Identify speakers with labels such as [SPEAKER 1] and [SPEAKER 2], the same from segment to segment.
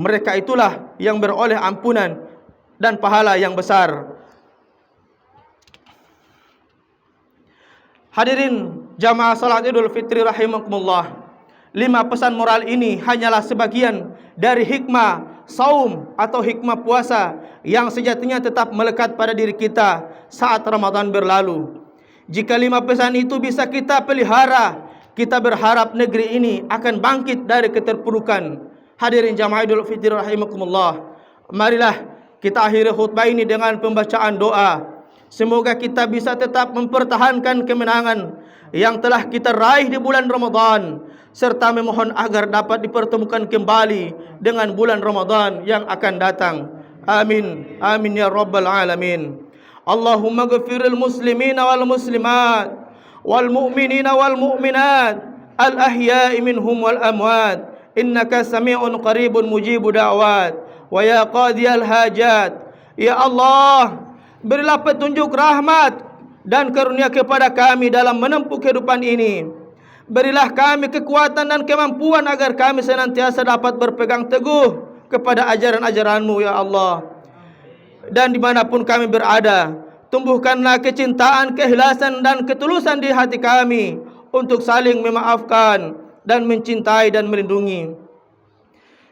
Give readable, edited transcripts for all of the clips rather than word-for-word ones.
[SPEAKER 1] Mereka itulah yang beroleh ampunan dan pahala yang besar. Hadirin jamaah salat Idul Fitri rahimakumullah. 5 pesan moral ini hanyalah sebagian dari hikmah saum atau hikmah puasa yang sejatinya tetap melekat pada diri kita saat Ramadan berlalu. Jika 5 pesan itu bisa kita pelihara, kita berharap negeri ini akan bangkit dari keterpurukan. Hadirin jamaah Idul Fitri rahimakumullah, marilah kita akhiri khutbah ini dengan pembacaan doa. Semoga kita bisa tetap mempertahankan kemenangan yang telah kita raih di bulan Ramadan, serta memohon agar dapat dipertemukan kembali dengan bulan Ramadan yang akan datang. Amin. Amin ya rabbal alamin. Allahumma ghfiril muslimina wal muslimat wal mu'minina wal mu'minat al ahya'i minhum wal amwat, innaka sami'un qaribun mujibu da'wat wa ya qadiyal hajat. Ya Allah, berilah petunjuk rahmat dan karunia kepada kami dalam menempuh kehidupan ini. Berilah kami kekuatan dan kemampuan agar kami senantiasa dapat berpegang teguh kepada ajaran-ajaran-Mu ya Allah. Dan dimanapun kami berada, tumbuhkanlah kecintaan, keikhlasan dan ketulusan di hati kami untuk saling memaafkan dan mencintai dan melindungi.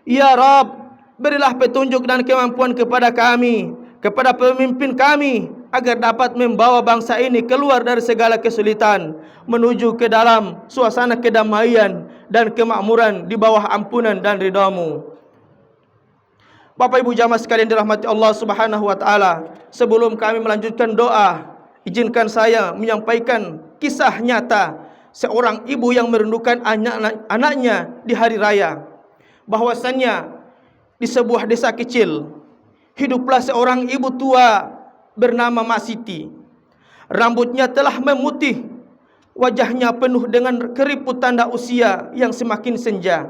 [SPEAKER 1] Ya Rabb, berilah petunjuk dan kemampuan kepada kami, kepada pemimpin kami, agar dapat membawa bangsa ini keluar dari segala kesulitan, menuju ke dalam suasana kedamaian dan kemakmuran di bawah ampunan dan ridha-Mu. Bapak Ibu jamaah sekalian dirahmati Allah Subhanahu wa taala, sebelum kami melanjutkan doa, izinkan saya menyampaikan kisah nyata seorang ibu yang merindukan anaknya di hari raya. Bahwasannya di sebuah desa kecil hiduplah seorang ibu tua bernama Mak Siti. Rambutnya telah memutih, wajahnya penuh dengan keriput tanda usia yang semakin senja.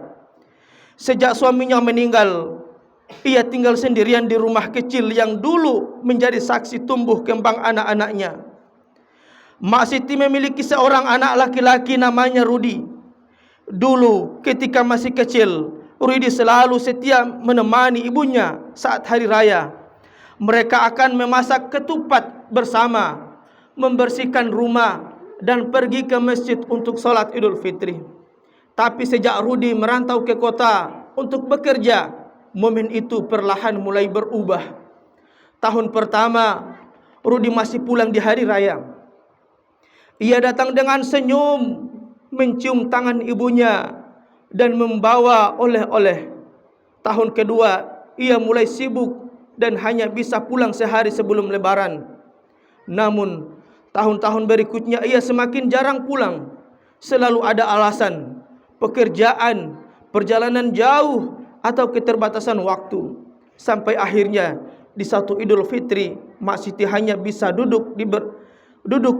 [SPEAKER 1] Sejak suaminya meninggal, ia tinggal sendirian di rumah kecil yang dulu menjadi saksi tumbuh kembang anak-anaknya. Mak Siti memiliki seorang anak laki-laki namanya Rudi. Dulu ketika masih kecil, Rudi selalu setia menemani ibunya saat hari raya. Mereka akan memasak ketupat bersama, membersihkan rumah, dan pergi ke masjid untuk sholat Idul Fitri. Tapi sejak Rudi merantau ke kota untuk bekerja, momen itu perlahan mulai berubah. Tahun pertama, Rudi masih pulang di hari raya. Ia datang dengan senyum, mencium tangan ibunya, dan membawa oleh-oleh. Tahun kedua, ia mulai sibuk dan hanya bisa pulang sehari sebelum Lebaran. Namun, tahun-tahun berikutnya ia semakin jarang pulang. Selalu ada alasan, pekerjaan, perjalanan jauh, atau keterbatasan waktu. Sampai akhirnya di satu Idul Fitri, Mak Siti hanya bisa duduk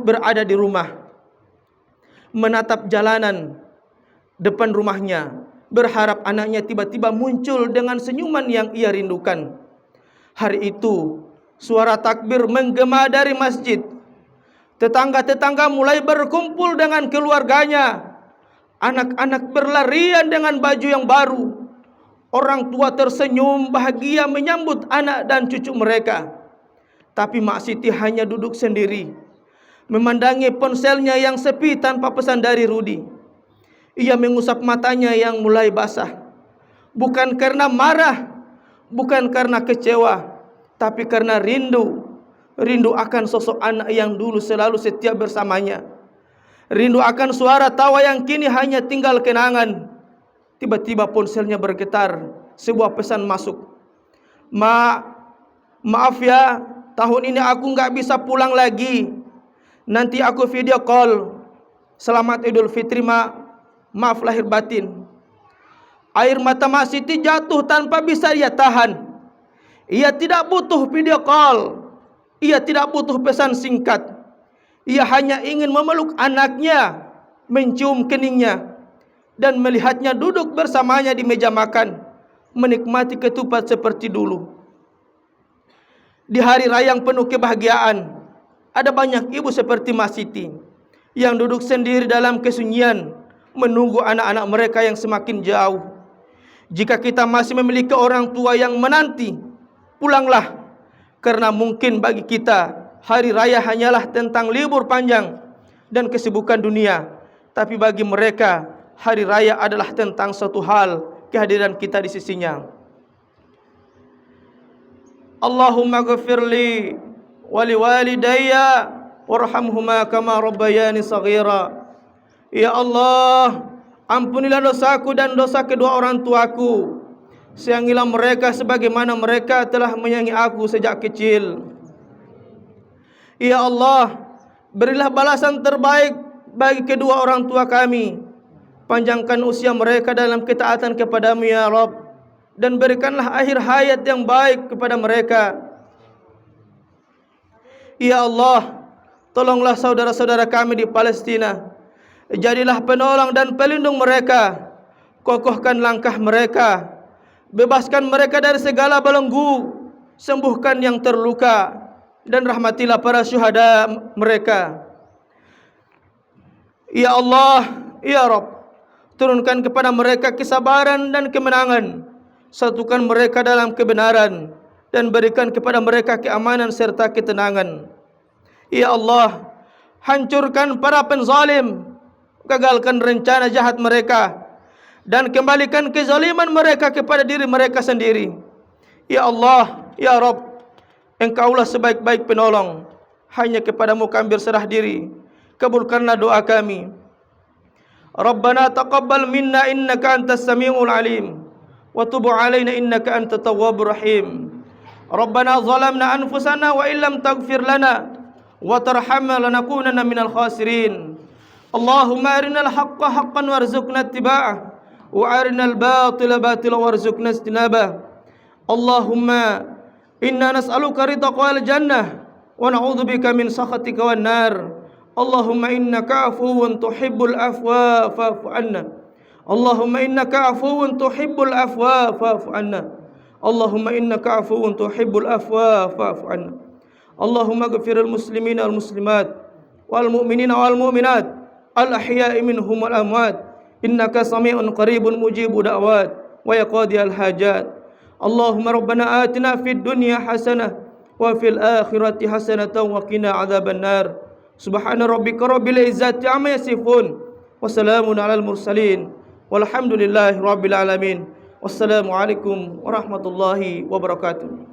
[SPEAKER 1] berada di rumah, menatap jalanan depan rumahnya, berharap anaknya tiba-tiba muncul dengan senyuman yang ia rindukan. Hari itu suara takbir menggema dari masjid. Tetangga-tetangga mulai berkumpul dengan keluarganya. Anak-anak berlarian dengan baju yang baru. Orang tua tersenyum bahagia menyambut anak dan cucu mereka. Tapi Mak Siti hanya duduk sendiri, memandangi ponselnya yang sepi tanpa pesan dari Rudi. Ia mengusap matanya yang mulai basah. Bukan karena marah, bukan karena kecewa, tapi karena rindu. Rindu akan sosok anak yang dulu selalu setia bersamanya. Rindu akan suara tawa yang kini hanya tinggal kenangan. Tiba-tiba ponselnya bergetar. Sebuah pesan masuk. Maaf ya, tahun ini aku nggak bisa pulang lagi. Nanti aku video call. Selamat Idul Fitri, Mak. Maaf lahir batin. Air mata Mak Siti jatuh tanpa bisa ia tahan. Ia tidak butuh video call. Ia tidak butuh pesan singkat. Ia hanya ingin memeluk anaknya, mencium keningnya, dan melihatnya duduk bersamanya di meja makan, menikmati ketupat seperti dulu. Di hari raya yang penuh kebahagiaan, ada banyak ibu seperti Mak Siti yang duduk sendiri dalam kesunyian, menunggu anak-anak mereka yang semakin jauh. Jika kita masih memiliki orang tua yang menanti, pulanglah, karena mungkin bagi kita hari raya hanyalah tentang libur panjang dan kesibukan dunia, tapi bagi mereka hari raya adalah tentang suatu hal, kehadiran kita di sisinya. Allahumma ghafirli wa liwalidayya warhamhuma kama rabbayani saghira. Ya Allah, ampunilah dosaku dan dosa kedua orang tuaku, sayangilah mereka sebagaimana mereka telah menyayangi aku sejak kecil. Ya Allah, berilah balasan terbaik bagi kedua orang tua kami, panjangkan usia mereka dalam ketaatan kepadamu ya Rabb, dan berikanlah akhir hayat yang baik kepada mereka. Ya Allah, tolonglah saudara-saudara kami di Palestina, jadilah penolong dan pelindung mereka, kokohkan langkah mereka, bebaskan mereka dari segala belenggu, sembuhkan yang terluka, dan rahmatilah para syuhada mereka. Ya Allah, ya Rabb, turunkan kepada mereka kesabaran dan kemenangan, satukan mereka dalam kebenaran, dan berikan kepada mereka keamanan serta ketenangan. Ya Allah, hancurkan para penzalim, gagalkan rencana jahat mereka, dan kembalikan kezaliman mereka kepada diri mereka sendiri. Ya Allah, ya Rabb, Engkaulah sebaik-baik penolong, hanya kepadamu kami berserah diri. Kabulkanlah doa kami. Rabbana taqabbal minna innaka antas samiul alim, wa tub alaina innaka antat tawwabur rahim. Rabbana zalamna anfusana wa illam taghfir lana wa tarhamna lanakunanna minal khasirin. Allahumma arinal haqqa haqqan warzuqna ittiba'ah, wa arinal batila batila warzuqna ijtinabah. Allahumma inna nas'aluka ridhaka wal jannah wa na'udzubika min sakhatika wan nar. Allahumma innaka afuwun tuhibbul afwa fa'fu anna. Allahumma innaka afuwun tuhibbul afwa fa'fu anna. Allahumma innaka afuwun tuhibbul afwa fa'fu anna. Allahumma ighfiril muslimina wal muslimat wal mu'minina wal mu'minat al ahya'i minhum wal amwat innaka sami'un qaribun mujibu da'wat wa yaqdiyal hajat. Allahumma rabbana atina fid dunya hasanah wa fil akhirati hasanatan wa qina adzaban nar. Subhana rabbika rabbil izzati amma yasifun wa salamun alal mursalin walhamdulillahi rabbil alamin. Wassalamu alaikum warahmatullahi wabarakatuh.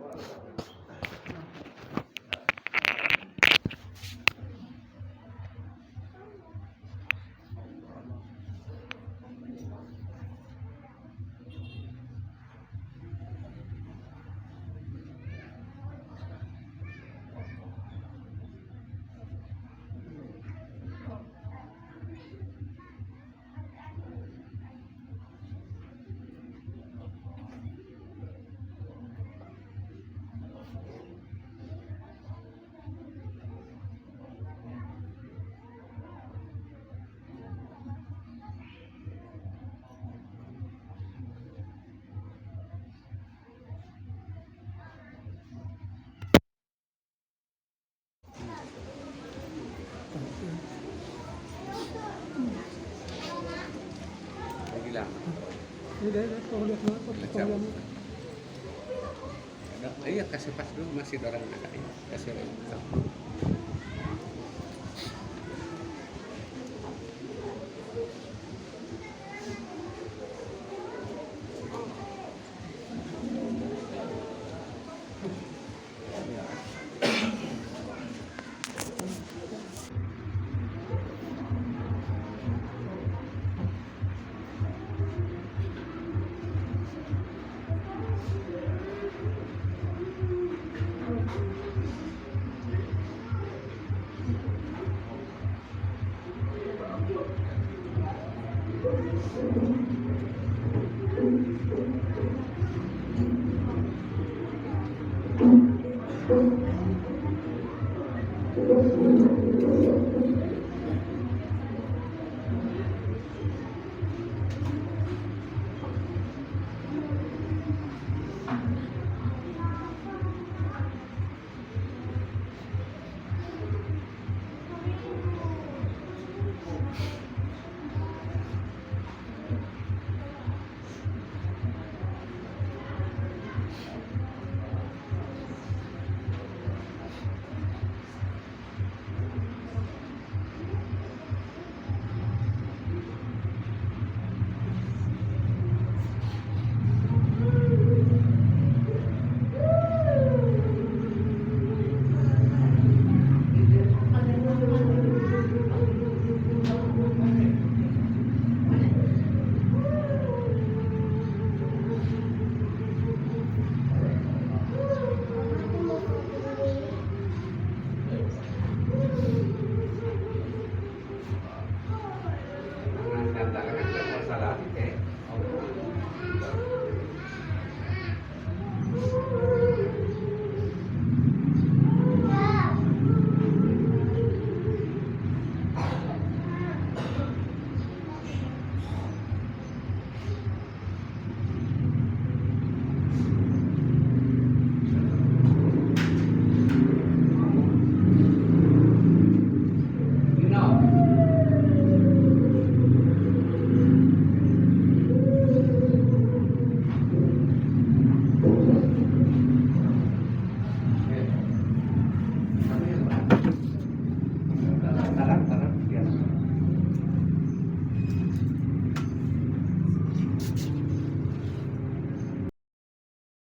[SPEAKER 2] Iya, kasih pas dulu, masih orang ada. Kasih orang.